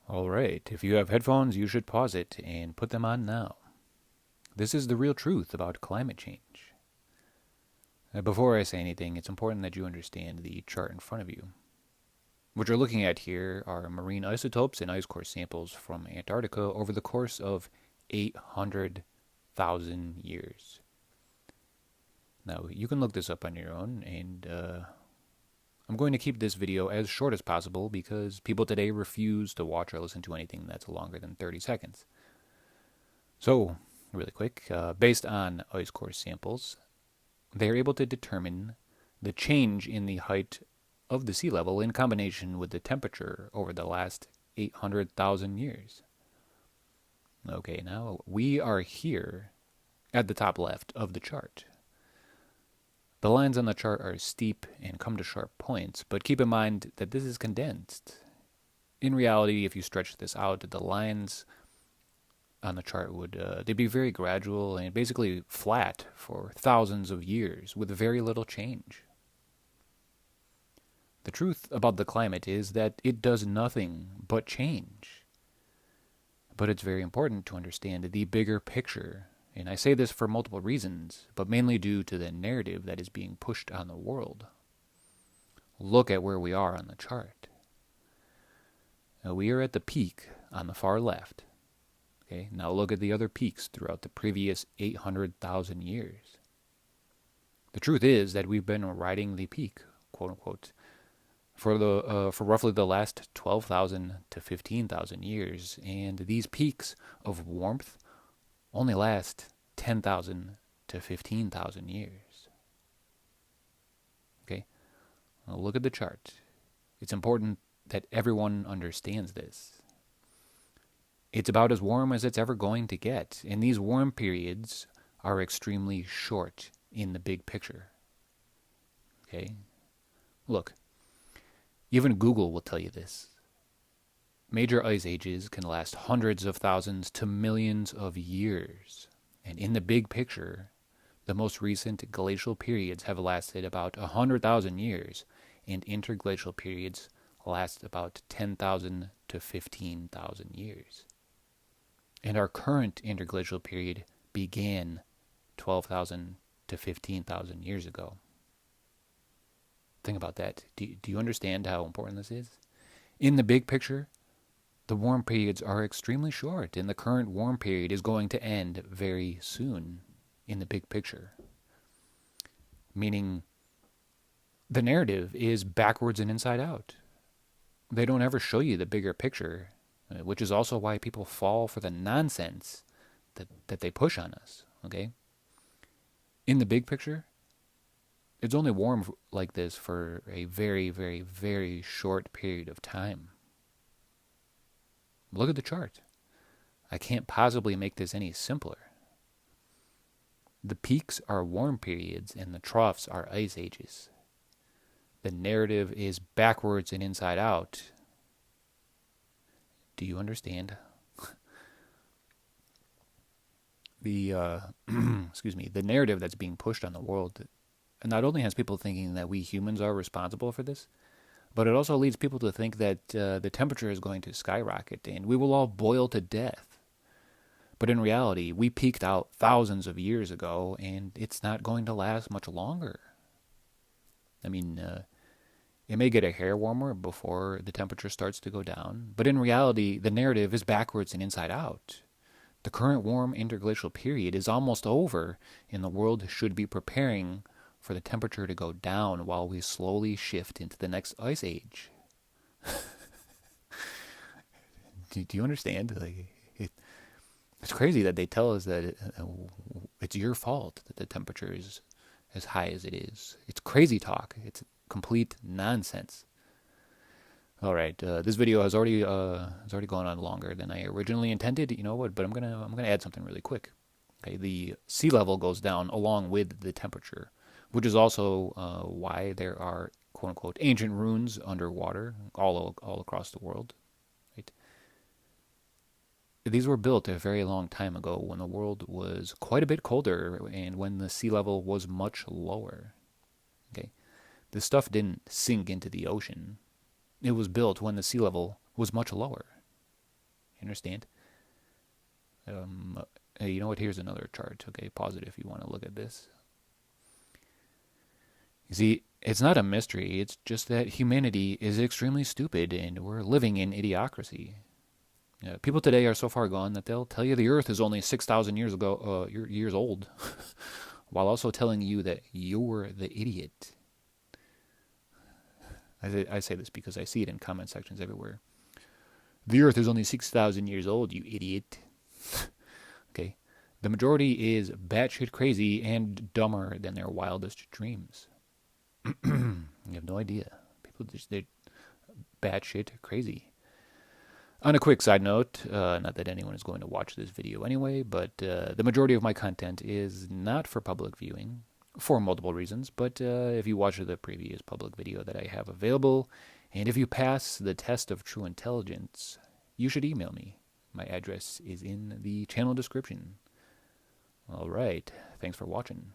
Alright, if you have headphones, you should pause it and put them on now. This is the real truth about climate change. Before I say anything, it's important that you understand the chart in front of you. What you're looking at here are marine isotopes and ice core samples from Antarctica over the course of 800,000 years. Now, you can look this up on your own, and I'm going to keep this video as short as possible because people today refuse to watch or listen to anything that's longer than 30 seconds. So, really quick, based on ice core samples, they're able to determine the change in the height of the sea level in combination with the temperature over the last 800,000 years. Okay, now we are here at the top left of the chart. The lines on the chart are steep and come to sharp points, but keep in mind that this is condensed. In reality, if you stretch this out, the lines on the chart would they'd be very gradual and basically flat for thousands of years with very little change. The truth about the climate is that it does nothing but change. But it's very important to understand the bigger picture. And I say this for multiple reasons, but mainly due to the narrative that is being pushed on the world. Look at where we are on the chart. Now, we are at the peak on the far left. Okay, now look at the other peaks throughout the previous 800,000 years. The truth is that we've been riding the peak, quote unquote, for roughly the last 12,000 to 15,000 years, and these peaks of warmth only last 10,000 to 15,000 years. Okay? Now look at the chart. It's important that everyone understands this. It's about as warm as it's ever going to get, and these warm periods are extremely short in the big picture. Okay? Look, even Google will tell you this. Major ice ages can last hundreds of thousands to millions of years. And in the big picture, the most recent glacial periods have lasted about 100,000 years, and interglacial periods last about 10,000 to 15,000 years. And our current interglacial period began 12,000 to 15,000 years ago. Think about that. Do you understand how important this is? In the big picture, the warm periods are extremely short, and the current warm period is going to end very soon in the big picture. Meaning, the narrative is backwards and inside out. They don't ever show you the bigger picture, which is also why people fall for the nonsense that they push on us, okay? In the big picture, it's only warm like this for a very, very, very short period of time. Look at the chart. I can't possibly make this any simpler. The peaks are warm periods and the troughs are ice ages. The narrative is backwards and inside out. Do you understand? The the narrative that's being pushed on the world not only has people thinking that we humans are responsible for this, but it also leads people to think that the temperature is going to skyrocket and we will all boil to death. But in reality, we peaked out thousands of years ago, and it's not going to last much longer. I mean, it may get a hair warmer before the temperature starts to go down, but in reality, the narrative is backwards and inside out. The current warm interglacial period is almost over, and the world should be preparing for the temperature to go down while we slowly shift into the next ice age. Do you understand? It's crazy that they tell us that it's your fault that the temperature is as high as it is. It's crazy talk. It's complete nonsense. All right, this video has already gone on longer than I originally intended. You know what? But I'm gonna add something really quick. Okay, the sea level goes down along with the temperature, which is also why there are quote unquote ancient ruins underwater all across the world. Right? These were built a very long time ago when the world was quite a bit colder and when the sea level was much lower. Okay, this stuff didn't sink into the ocean. It was built when the sea level was much lower. understand? Hey, you know what? Here's another chart. Okay, pause it if you want to look at this. You see, it's not a mystery. It's just that humanity is extremely stupid and we're living in idiocracy. People today are so far gone that they'll tell you the Earth is only 6,000 years ago, years old, while also telling you that you're the idiot. I say this because I see it in comment sections everywhere. The Earth is only 6,000 years old, you idiot. Okay, the majority is batshit crazy and dumber than their wildest dreams. You have no idea. People they're batshit crazy. On a quick side note, not that anyone is going to watch this video anyway, but the majority of my content is not for public viewing for multiple reasons. But if you watch the previous public video that I have available, and if you pass the test of true intelligence, you should email me. My address is in the channel description. All right. Thanks for watching.